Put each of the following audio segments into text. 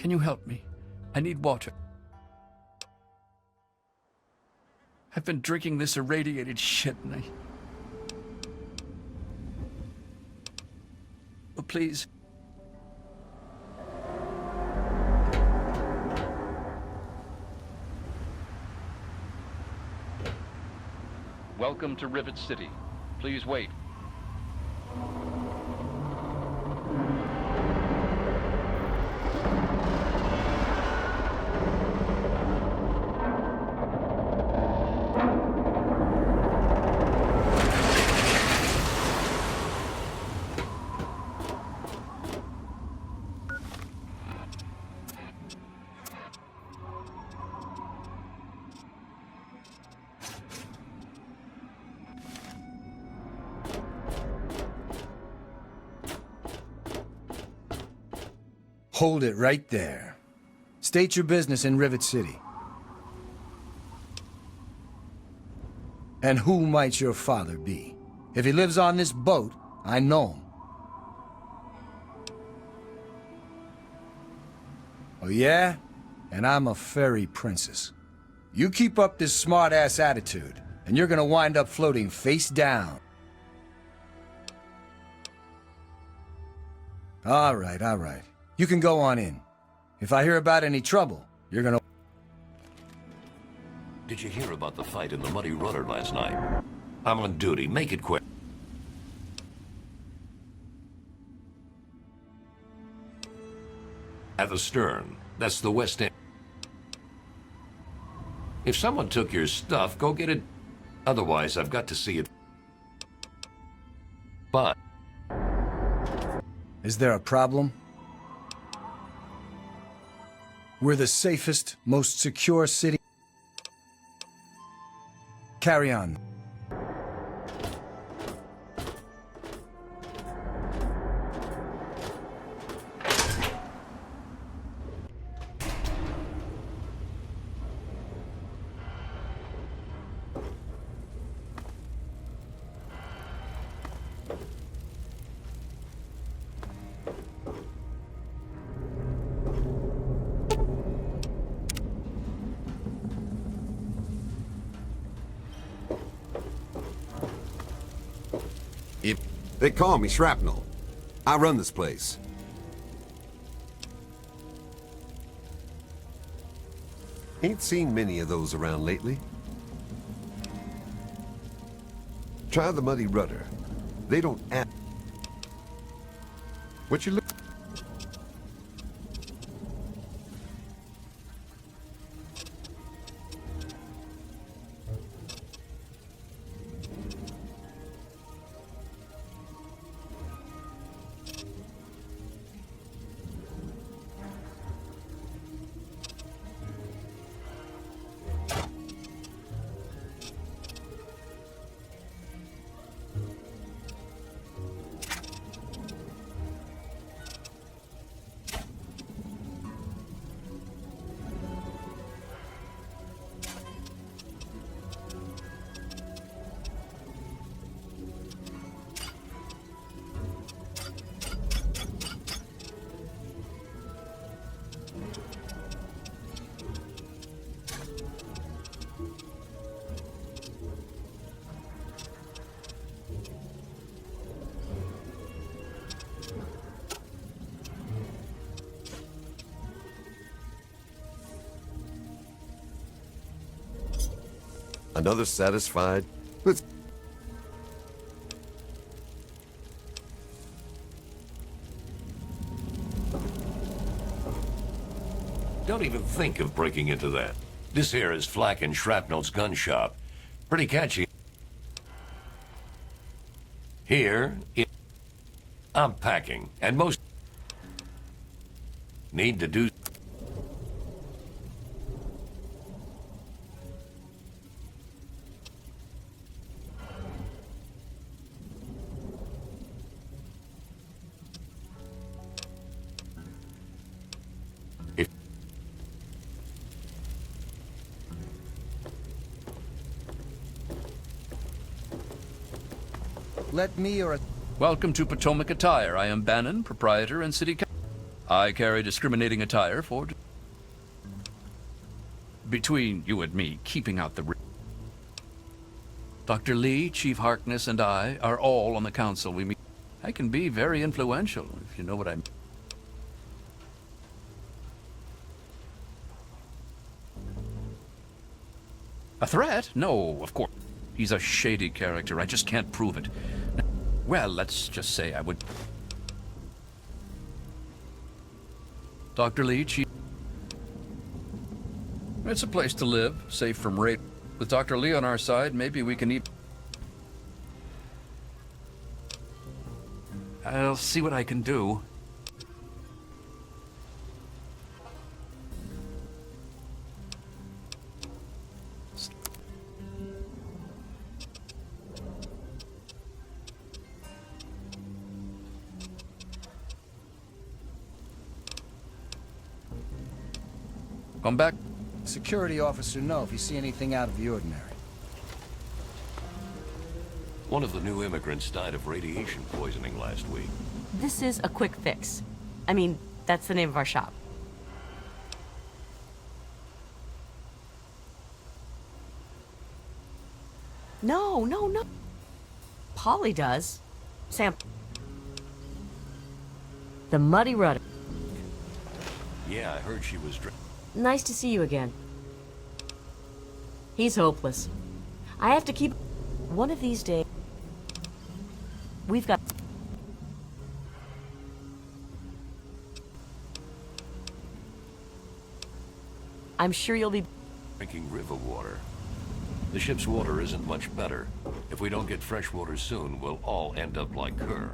Can you help me? I need water. I've been drinking this irradiated shit and I... Oh, please. Welcome to Rivet City. Please wait. Hold it right there. State your business in Rivet City. And who might your father be? If he lives on this boat, I know him. Oh yeah? And I'm a fairy princess. You keep up this smart-ass attitude, and you're gonna wind up floating face down. All right. You can go on in. If I hear about any trouble, you're gonna... Did you hear about the fight in the Muddy Rudder last night? I'm on duty. Make it quick. At the stern. That's the west end. If someone took your stuff, go get it. Otherwise, I've got to see it. But... Is there a problem? We're the safest, most secure city. Carry on. They call me Shrapnel. I run this place. Ain't seen many of those around lately. Try the Muddy Rudder. They don't add... What you look... Another satisfied? Let's... Don't even think of breaking into that. This here is Flack and Shrapnel's gun shop. Pretty catchy. Here, I'm packing, and most need to do... Let me or a... Welcome to Potomac Attire. I am Bannon, proprietor and city council. I carry discriminating attire for... Between you and me, keeping out the... Dr. Lee, Chief Harkness, and I are all on the council. We meet... I can be very influential, if you know what I mean. A threat? No, of course. He's a shady character. I just can't prove it. Well, let's just say I would... Dr. Lee, Chief... It's a place to live, safe from rape. With Dr. Lee on our side, maybe we can eat... I'll see what I can do. Come back. Security officer, know if you see anything out of the ordinary. One of the new immigrants died of radiation poisoning last week. This is a quick fix. I mean, that's the name of our shop. No. Polly does. Sam. The Muddy Rudder. Yeah, I heard she was Nice to see you again. He's hopeless. I have to keep... One of these days... We've got... I'm sure you'll be... drinking river water. The ship's water isn't much better. If we don't get fresh water soon, we'll all end up like her.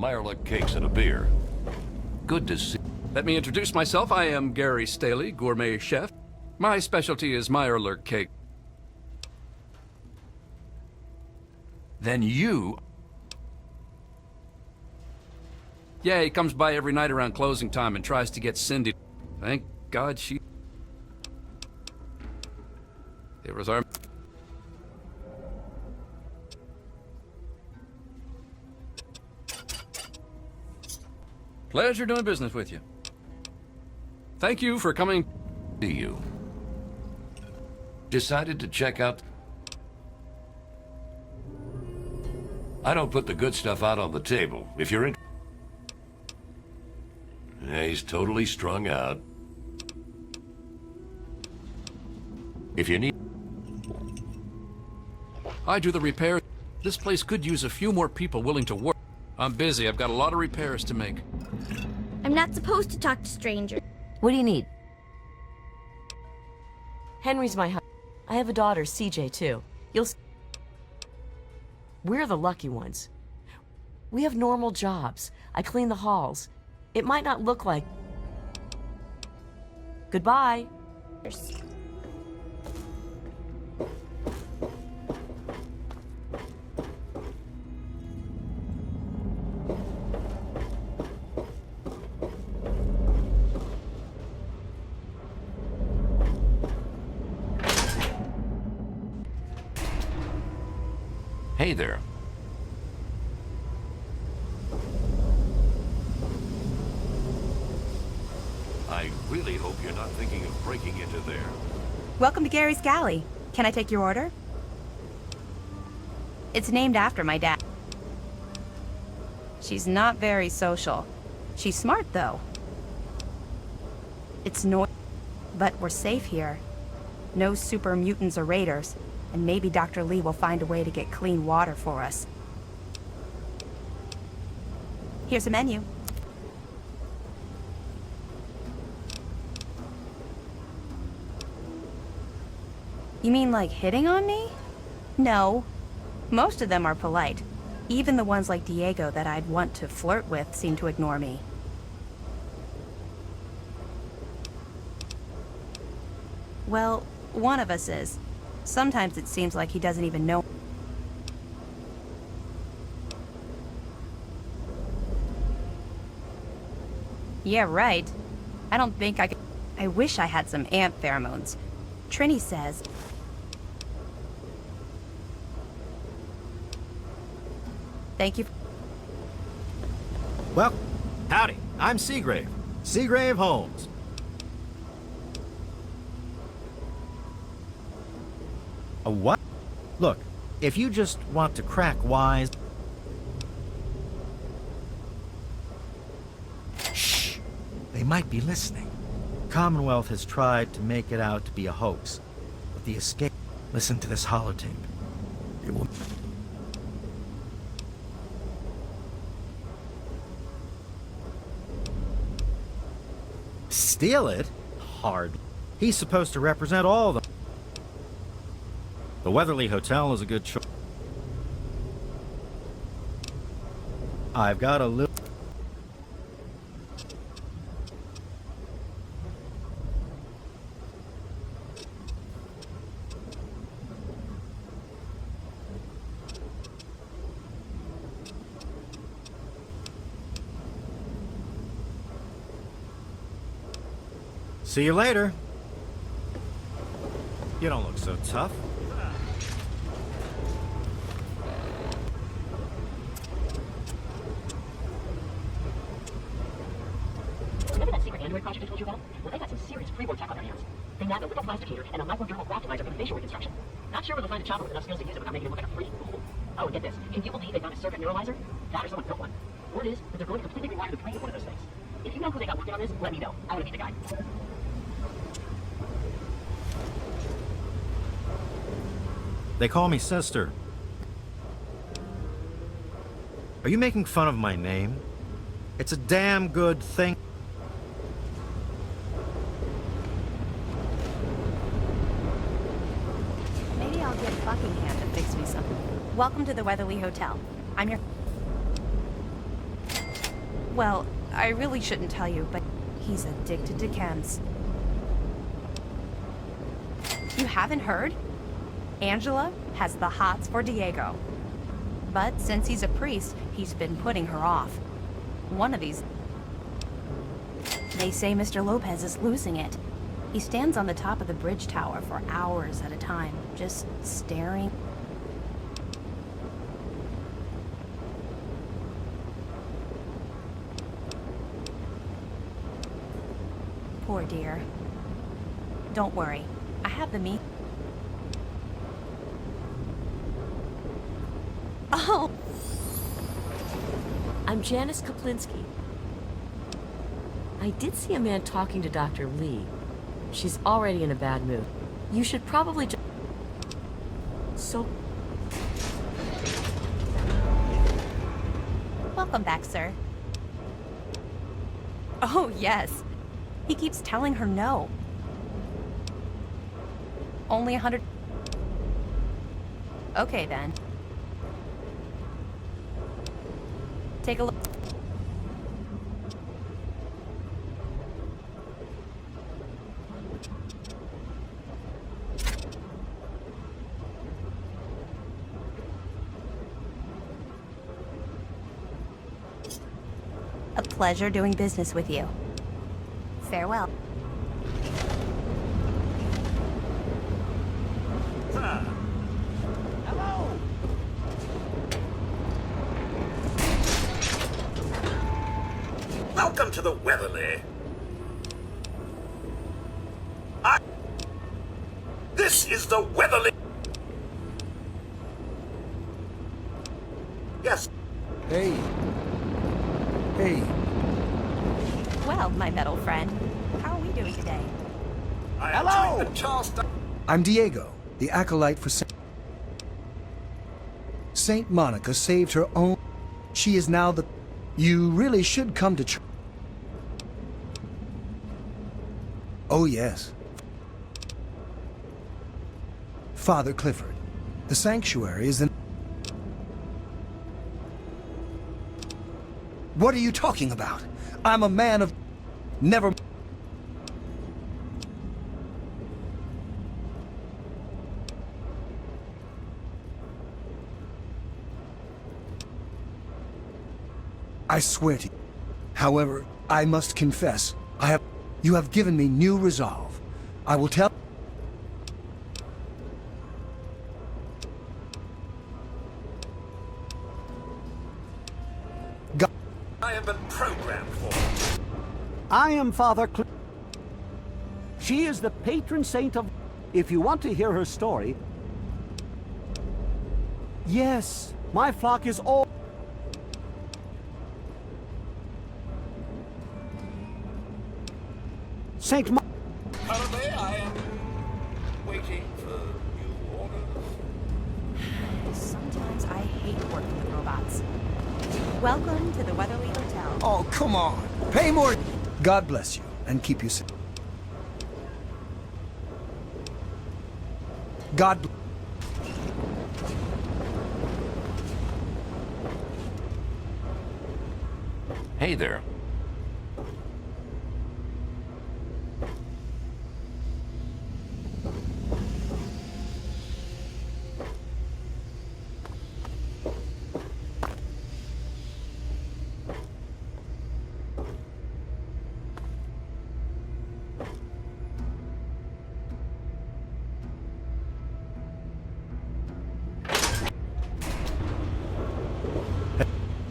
Mireluk cakes and a beer. Good to see. Let me introduce myself. I am Gary Staley, gourmet chef. My specialty is Mireluk cake. Then you... Yeah, he comes by every night around closing time and tries to get Cindy. Thank God she... It was our... Pleasure doing business with you. Thank you for coming. See you. Decided to check out... I don't put the good stuff out on the table. If you're in... Yeah, he's totally strung out. If you need... I do the repairs. This place could use a few more people willing to work. I'm busy. I've got a lot of repairs to make. I'm not supposed to talk to strangers. What do you need? Henry's my husband. I have a daughter, CJ, too. We're the lucky ones. We have normal jobs. I clean the halls. It might not look like... Goodbye. Hey there. I really hope you're not thinking of breaking into there. Welcome to Gary's Galley. Can I take your order? It's named after my dad. She's not very social. She's smart, though. It's noisy, but we're safe here. No super mutants or raiders. And maybe Dr. Lee will find a way to get clean water for us. Here's a menu. You mean like hitting on me? No. Most of them are polite. Even the ones like Diego that I'd want to flirt with seem to ignore me. Well, one of us is. Sometimes it seems like he doesn't even know. Yeah, right. I don't think I could. I wish I had some ant pheromones. Trini says. Thank you. Well, howdy. I'm Seagrave. Seagrave Holmes. A what? Look, if you just want to crack wise... Shh! They might be listening. Commonwealth has tried to make it out to be a hoax, but the escape... Listen to this holotape. It will... Steal it? Hard. He's supposed to represent all of them. The Weatherly Hotel is a good choice. I've got a little... See you later. You don't look so tough. Remember that secret Android project I told you about? Well, they got some serious pre-war tech on their hands. They nabbed a little plastic heater and a microdermal graphizer for facial reconstruction. Not sure we'll find a chopper with enough skills to use it without making it look like a freaking fool. Oh, and get this. Can you believe they found a circuit neuralizer? That or someone built one. Word is that they're going to completely rewire the brain of one of those things. If you know who they got working on this, let me know. I want to meet the guy. They call me sister. Are you making fun of my name? It's a damn good thing. Maybe I'll get Buckingham to fix me something. Welcome to the Weatherly Hotel. I'm your... Well, I really shouldn't tell you, but he's addicted to chems. You haven't heard? Angela has the hots for Diego. But since he's a priest, he's been putting her off. One of these... They say Mr. Lopez is losing it. He stands on the top of the bridge tower for hours at a time, just staring. Poor dear. Don't worry. I have the meat. Oh! I'm Janice Kaplinsky. I did see a man talking to Dr. Lee. She's already in a bad mood. You should probably just... So... Welcome back, sir. Oh, yes. He keeps telling her no. Only 100... Okay, then. Take a look. A pleasure doing business with you. Farewell. Hello! Welcome to the Weatherly. This is the Weatherly. Yes. Hey. Hey. Well, my metal friend, how are we doing today? I am doing the Charleston. I'm Diego, the acolyte for Saint Monica saved her own... She is now the... You really should come to church. Oh, yes. Father Clifford, the sanctuary is the... What are you talking about? I'm a man of... Never... I swear to you. However, I must confess, you have given me new resolve. I will tell... I have been programmed for. I am Father She is the patron saint of... If you want to hear her story... Yes, my flock is all... Saint Ma... Currently, I am waiting for new orders. Sometimes I hate working with robots. Welcome to the Weatherly Hotel. Oh, come on. Pay more... God bless you, and keep you safe. God bless... Hey there.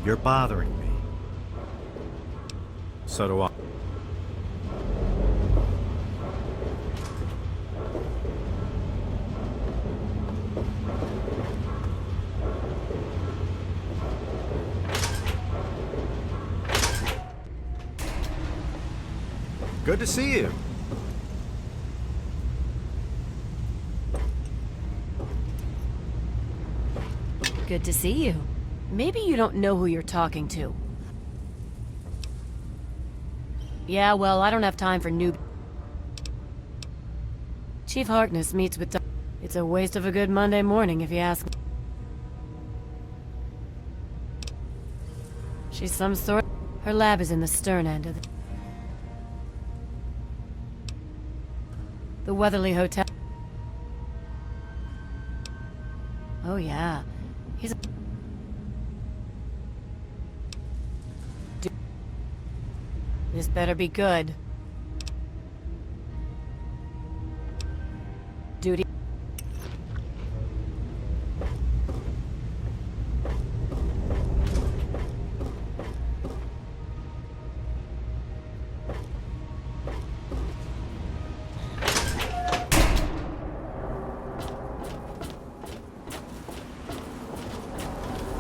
You're bothering me. So do I. Good to see you. Good to see you. Maybe you don't know who you're talking to. Yeah, well, I don't have time for noob. Chief Harkness meets with... It's a waste of a good Monday morning, if you ask me. She's some sort... Her lab is in the stern end of the Weatherly Hotel. Oh, yeah. He's a... This better be good. Duty.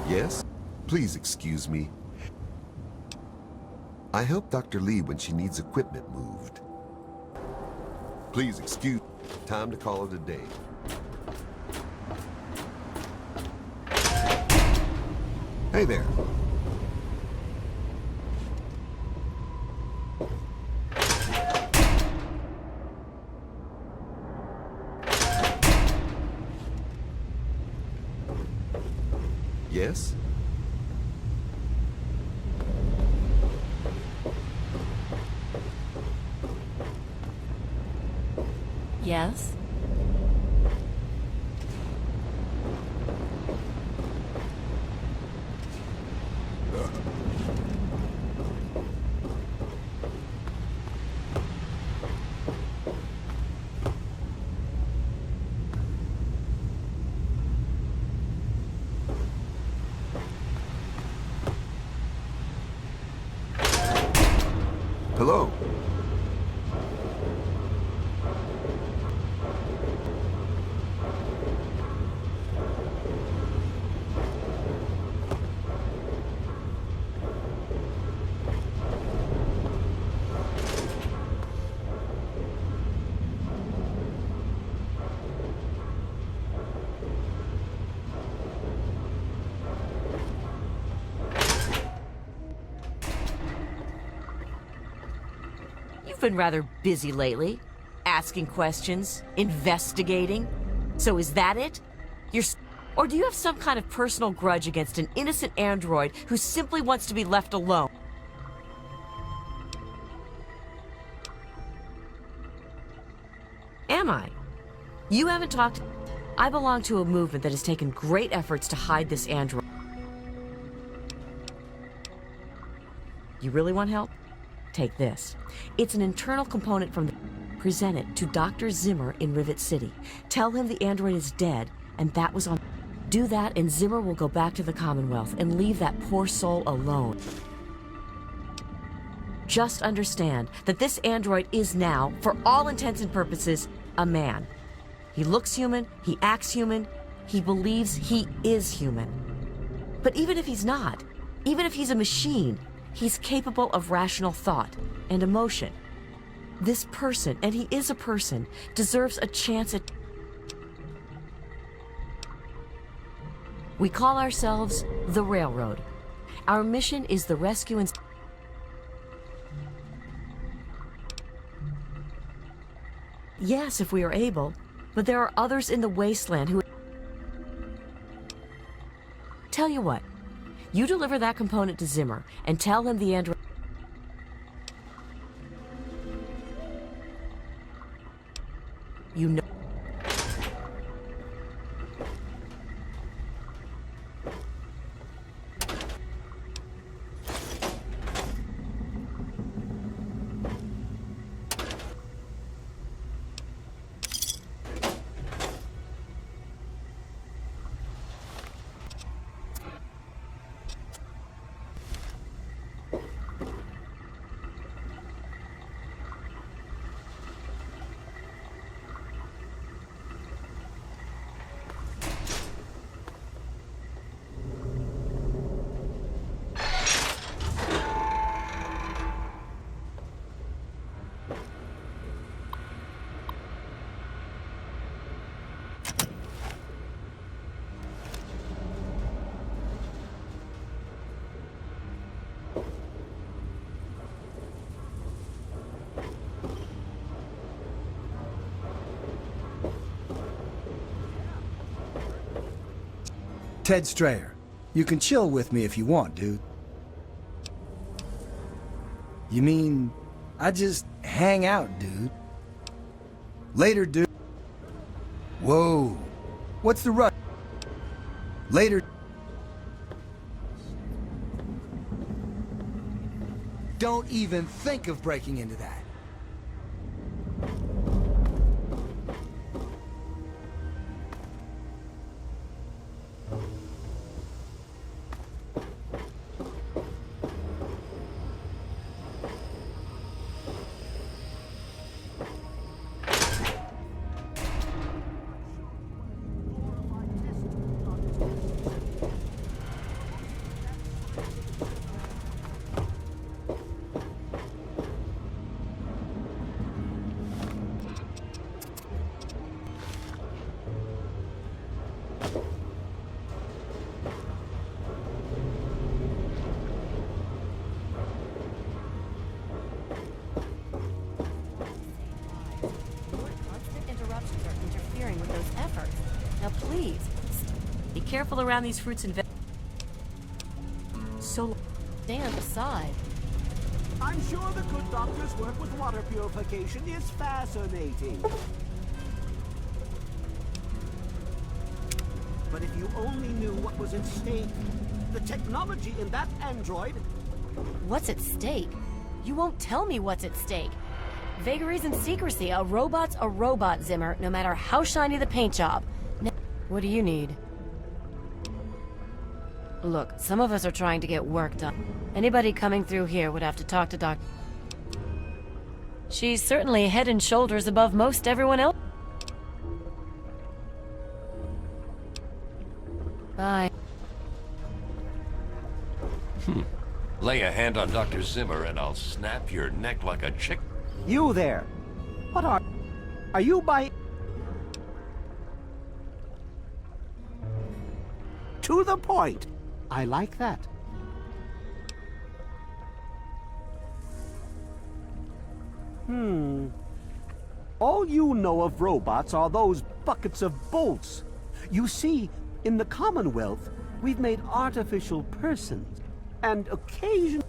Yes? Please excuse me. I help Dr. Lee when she needs equipment moved. Please excuse... Time to call it a day. Hey there. Yes? Yes? Hello? You've been rather busy lately. Asking questions, investigating. So is that it? Or do you have some kind of personal grudge against an innocent android who simply wants to be left alone? Am I? You haven't talked... I belong to a movement that has taken great efforts to hide this android. You really want help? Take this. It's an internal component from the... Present it to Dr. Zimmer in Rivet City. Tell him the android is dead, and that was on... Do that, and Zimmer will go back to the Commonwealth and leave that poor soul alone. Just understand that this android is now, for all intents and purposes, a man. He looks human, he acts human, he believes he is human. But even if he's not, even if he's a machine, he's capable of rational thought and emotion. This person, and he is a person, deserves a chance at... We call ourselves the Railroad. Our mission is the rescue and... Yes, if we are able, but there are others in the wasteland who... Tell you what, you deliver that component to Zimmer and tell him the android... You know... Ted Strayer, you can chill with me if you want, dude. You mean, I just hang out, dude. Later, dude. Whoa. What's the rush? Later. Don't even think of breaking into that. Careful around these fruits and vegetables. So stand aside. I'm sure the good doctor's work with water purification is fascinating. But if you only knew what was at stake, the technology in that android... What's at stake? You won't tell me what's at stake. Vagaries and secrecy. A robot's a robot, Zimmer, no matter how shiny the paint job. What do you need? Look, some of us are trying to get work done. Anybody coming through here would have to talk to Doc. She's certainly head and shoulders above most everyone else. Bye. Lay a hand on Dr. Zimmer and I'll snap your neck like a chick. You there. What are you by... To the point. I like that. All you know of robots are those buckets of bolts. You see, in the Commonwealth, we've made artificial persons, and occasionally...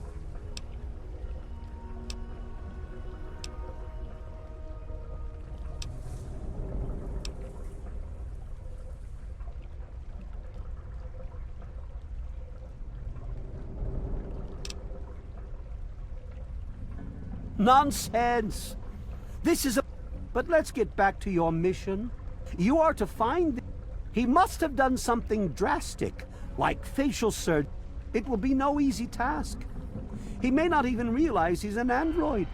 Nonsense! This is a... But let's get back to your mission. You are to find... He must have done something drastic, like facial surgery. It will be no easy task. He may not even realize he's an android.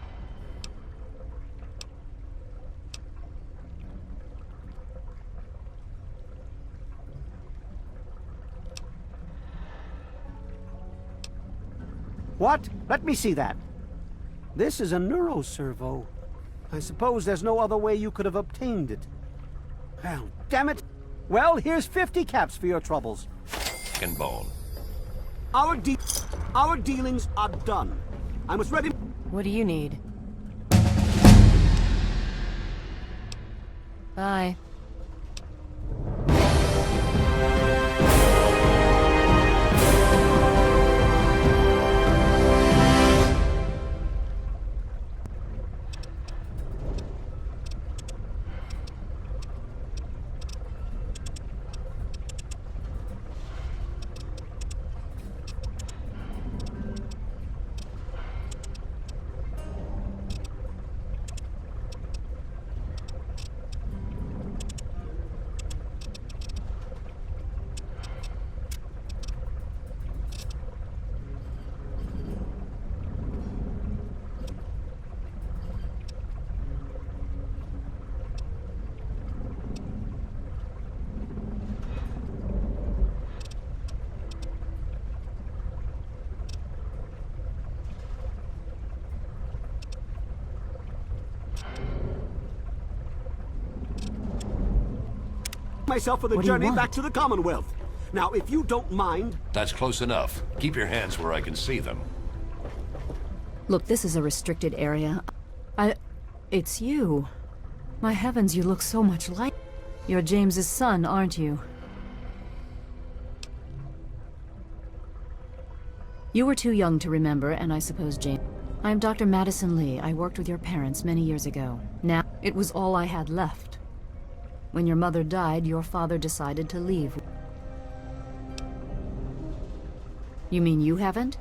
What? Let me see that. This is a neuroservo. I suppose there's no other way you could have obtained it. Well, damn it. Well, here's 50 caps for your troubles. And bone. Our dealings are done. I was ready. What do you need? Bye. Myself for the journey back to the Commonwealth. Now, if you don't mind... That's close enough. Keep your hands where I can see them. Look, this is a restricted area. It's you. My heavens, you look so much like... You're James's son, aren't you? You were too young to remember, and I suppose James... I'm Dr. Madison Lee. I worked with your parents many years ago. Now, it was all I had left. When your mother died, your father decided to leave. You mean you haven't?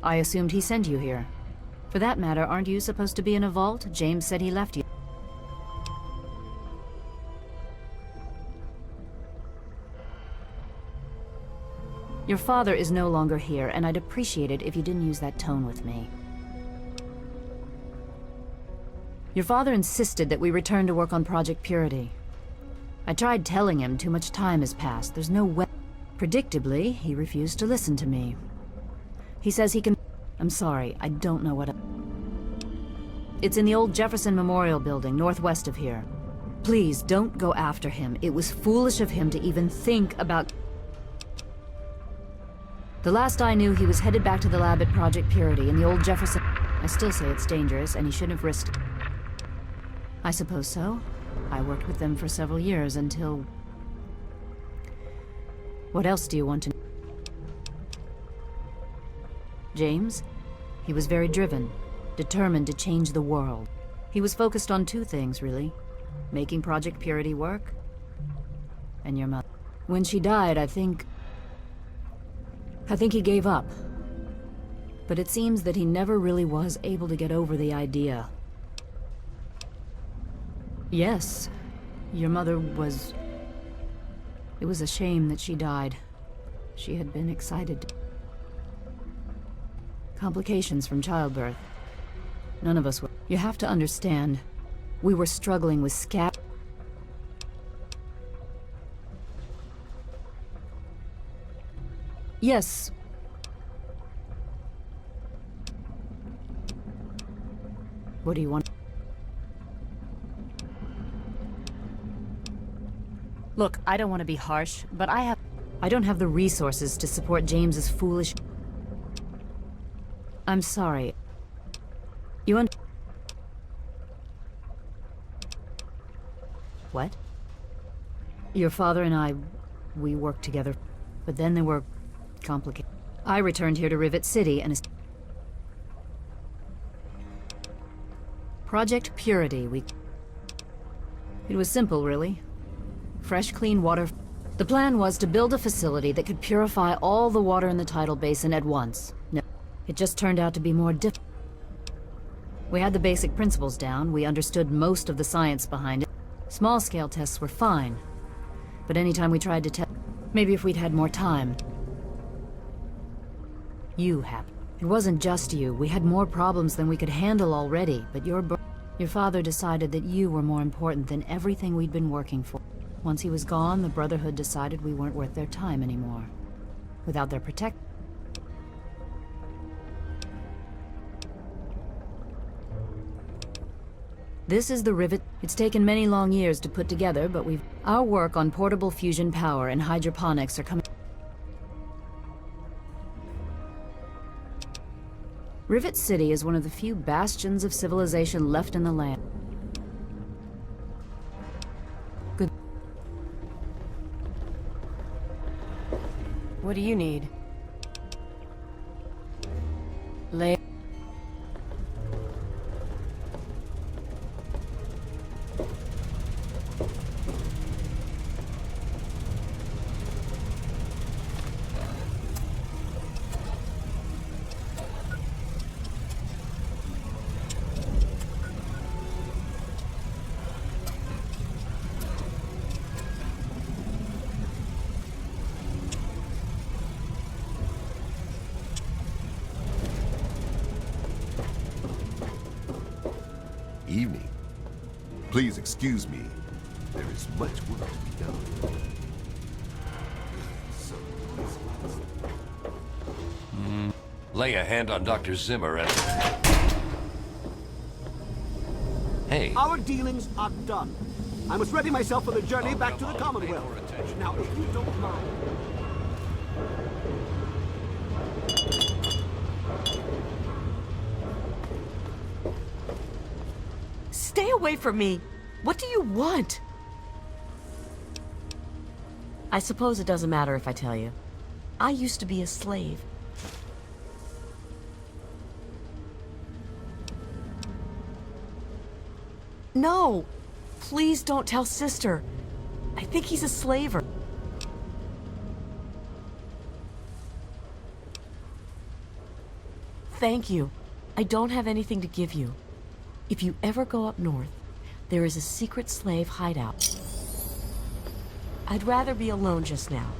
I assumed he sent you here. For that matter, aren't you supposed to be in a vault? James said he left you. Your father is no longer here, and I'd appreciate it if you didn't use that tone with me. Your father insisted that we return to work on Project Purity. I tried telling him too much time has passed. There's no way. Predictably, he refused to listen to me. He says he can... I'm sorry, I don't know what... It's in the old Jefferson Memorial Building, northwest of here. Please, don't go after him. It was foolish of him to even think about... The last I knew, he was headed back to the lab at Project Purity in the old Jefferson... I still say it's dangerous, and he shouldn't have risked it. I suppose so. I worked with them for several years until... What else do you want to know? James? He was very driven, determined to change the world. He was focused on two things, really. Making Project Purity work, and your mother. When she died, I think he gave up. But it seems that he never really was able to get over the idea. Yes, your mother was... It was a shame that she died. She had been excited. Complications from childbirth. None of us were. You have to understand, we were struggling with scab... Yes. What do you want? Look, I don't want to be harsh, but I don't have the resources to support James's foolish... I'm sorry. What? Your father and I, we worked together, but then there were complications. I returned here to Rivet City and... Project Purity, It was simple, really. Fresh, clean water. The plan was to build a facility that could purify all the water in the tidal basin at once. No, it just turned out to be more difficult. We had the basic principles down, we understood most of the science behind it. Small-scale tests were fine. But anytime we tried to test... Maybe if we'd had more time. You happened. It wasn't just you. We had more problems than we could handle already, but your father decided that you were more important than everything we'd been working for. Once he was gone, the Brotherhood decided we weren't worth their time anymore. Without their protect... This is the Rivet. It's taken many long years to put together, but our work on portable fusion power and hydroponics are coming... Rivet City is one of the few bastions of civilization left in the land. Good. What do you need? Evening. Please excuse me. There is much work to be done. Lay a hand on Dr. Zimmer and... Hey. Our dealings are done. I must ready myself for the journey back to the Commonwealth. Now, if you don't mind... Stay away from me! What do you want? I suppose it doesn't matter if I tell you. I used to be a slave. No! Please don't tell Sister. I think he's a slaver. Thank you. I don't have anything to give you. If you ever go up north, there is a secret slave hideout. I'd rather be alone just now.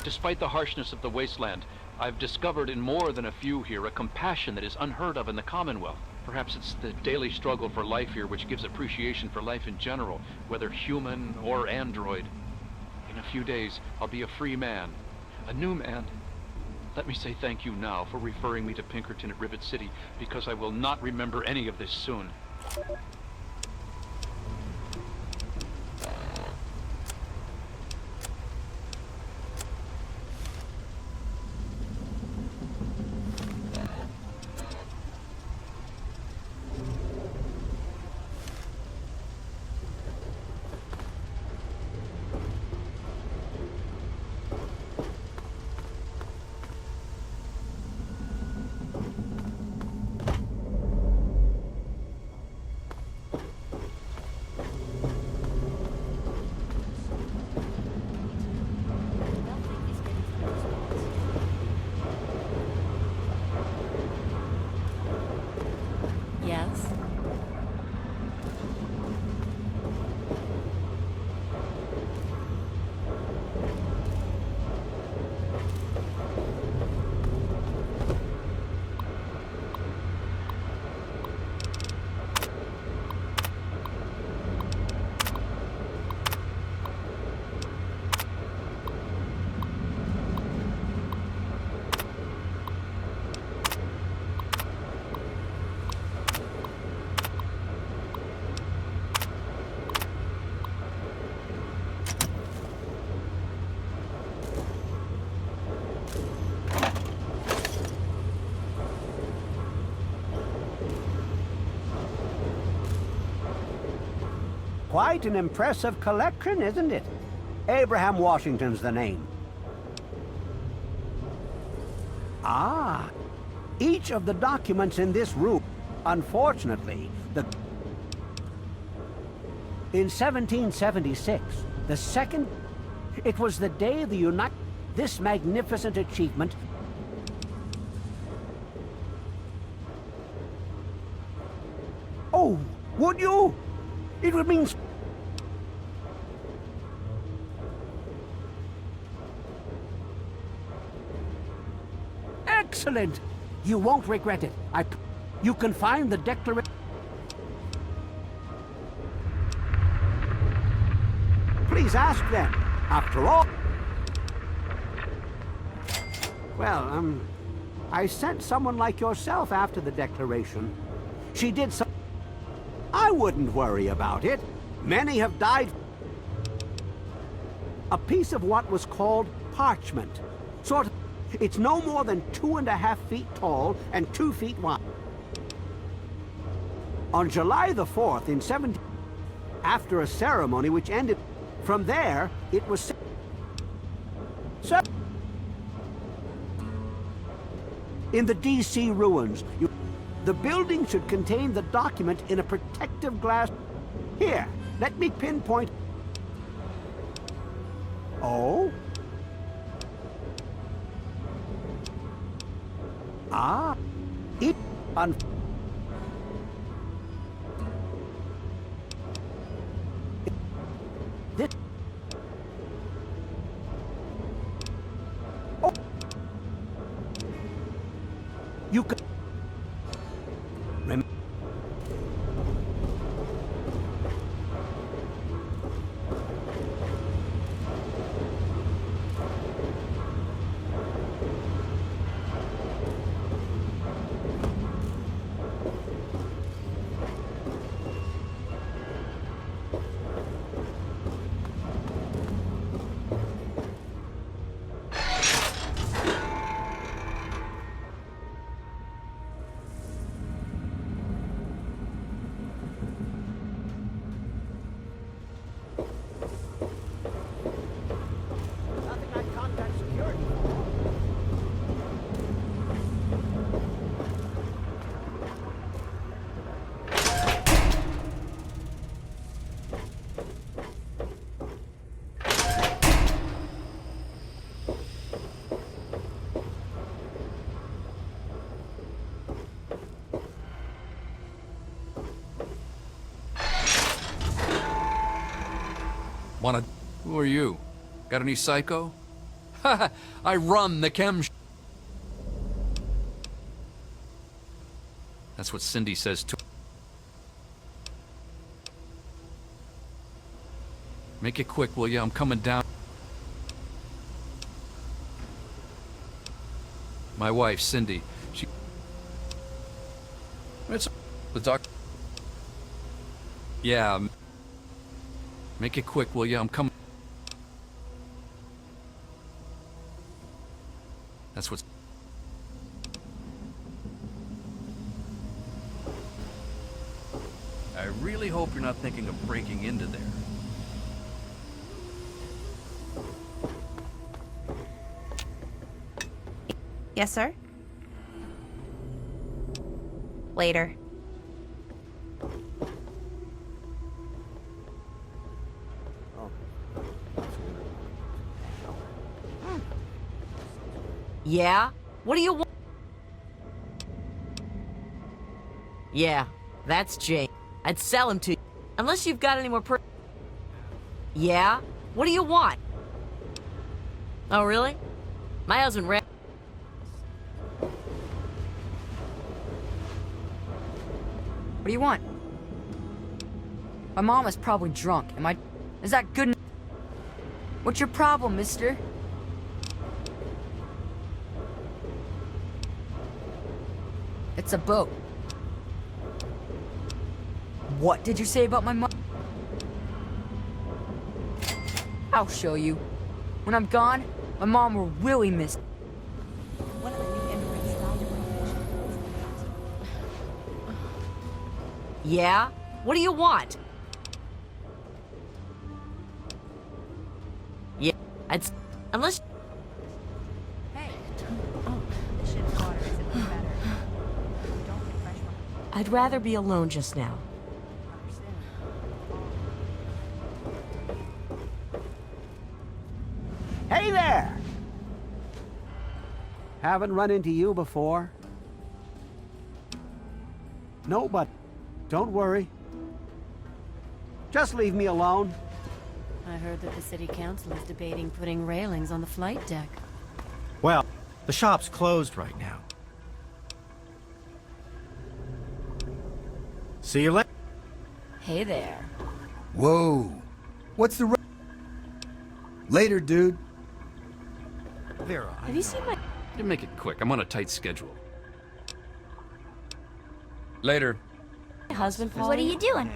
Despite the harshness of the wasteland, I've discovered in more than a few here a compassion that is unheard of in the Commonwealth. Perhaps it's the daily struggle for life here which gives appreciation for life in general, whether human or android. In a few days, I'll be a free man, a new man. Let me say thank you now for referring me to Pinkerton at Rivet City, because I will not remember any of this soon. Quite an impressive collection, isn't it? Abraham Washington's the name. Ah, each of the documents in this room, unfortunately, in 1776, the second, it was the day the this magnificent achievement. Oh, would you? It would mean... Excellent! You won't regret it. You can find the declaration... Please ask them. After all... Well, I sent someone like yourself after the declaration. She did some... I wouldn't worry about it. Many have died... A piece of what was called parchment. Sort of... It's no more than 2.5 feet tall and 2 feet wide. On July the 4th in 17... After a ceremony which ended... From there, it was... So... In the D.C. ruins, the building should contain the document in a protective glass... Here, let me pinpoint... Oh? Ah, it... This... Oh! You can... Who are you? Got any psycho? Haha, I run the chem... That's what Cindy says too. Make it quick, will ya? I'm coming down. My wife, Cindy, she... It's... The doc... Yeah. Make it quick, will ya? I'm coming... That's what's... I really hope you're not thinking of breaking into there. Yes, sir? Later. Yeah? What do you want? Yeah, that's Jane. I'd sell him to you. Unless you've got any more Yeah? What do you want? Oh, really? My husband ran... What do you want? My mom is probably drunk. Is that good enough? What's your problem, mister? It's a boat. What did you say about my mom? I'll show you. When I'm gone, my mom will really miss. Yeah? What do you want? Yeah, unless... Hey. Oh, the ship's water isn't much better. We don't get fresh water. I'd rather be alone just now. Hey there! Haven't run into you before? No, but don't worry. Just leave me alone. I heard that the city council is debating putting railings on the flight deck. Well, the shop's closed right now. See you later. Hey there. Whoa. What's the... Later, dude. Vera, Have you seen my... You make it quick. I'm on a tight schedule. Later. husband, Polly? What are you doing?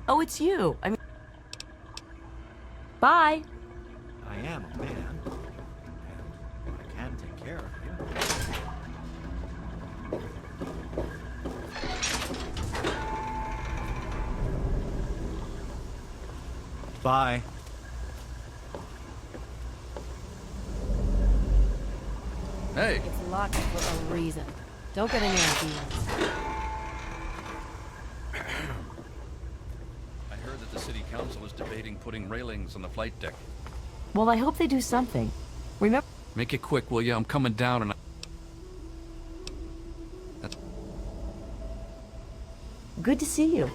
Oh, it's you. I mean... Bye. I am a man, and I can take care of you. Bye. Hey. It's locked for a reason. Don't get any ideas. I heard that the city council is debating putting railings on the flight deck. Well, I hope they do something. Remember... Make it quick, will ya? I'm coming down and Good to see you.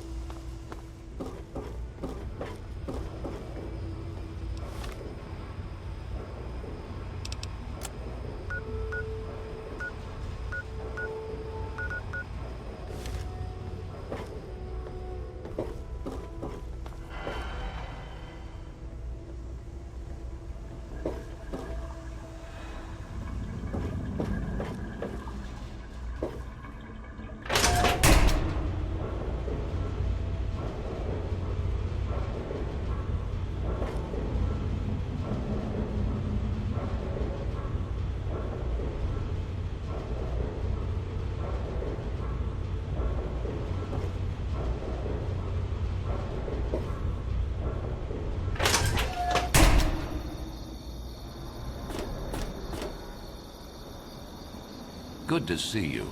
Good to see you.